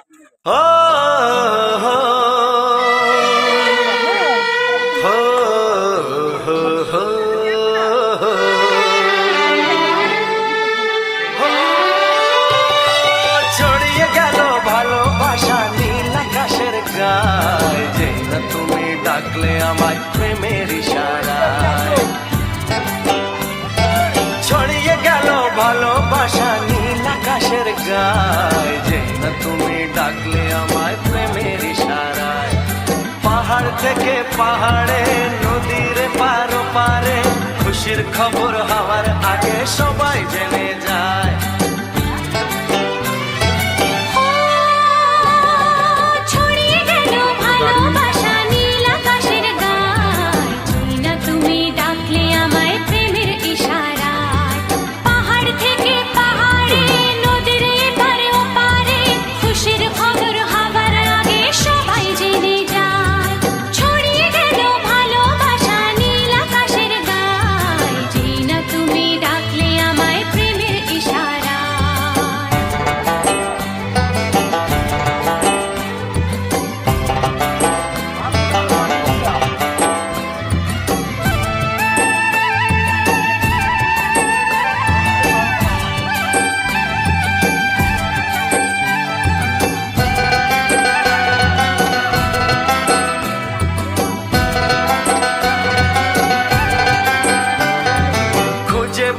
हो हो हो हो हो ছড়িয়ে গেল ভালোবাসা নীল আকাশের গায়ে, যেই না তুমি ডাকলে আমায় প্রেমের ইশারায়। ছড়িয়ে গেল ভালোবাসা নীল আকাশের গায়ে, যেই না তুমি ডাকলে আমায় প্রেমের ইশারায়। পাহাড় থেকে পাহাড়ে, নদীর পার পারে, খুশির খবর হওয়ার আগে সবাই জেনে যায়।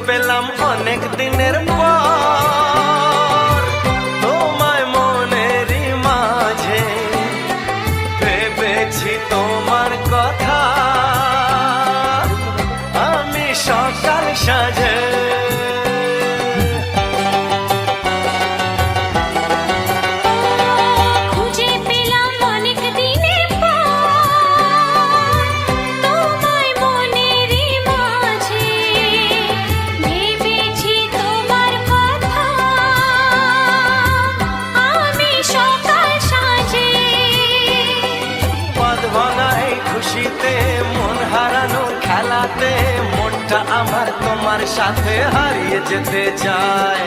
পেলাম অনেক দিনের পর তোমায় মনেরই মাঝে, ভেবেছি তোমার কথা আমি সকাল সাজে। খুশিতে মন হারানোর খেলাতে মনটা আমার তোমার সাথে হারিয়ে যেতে চায়।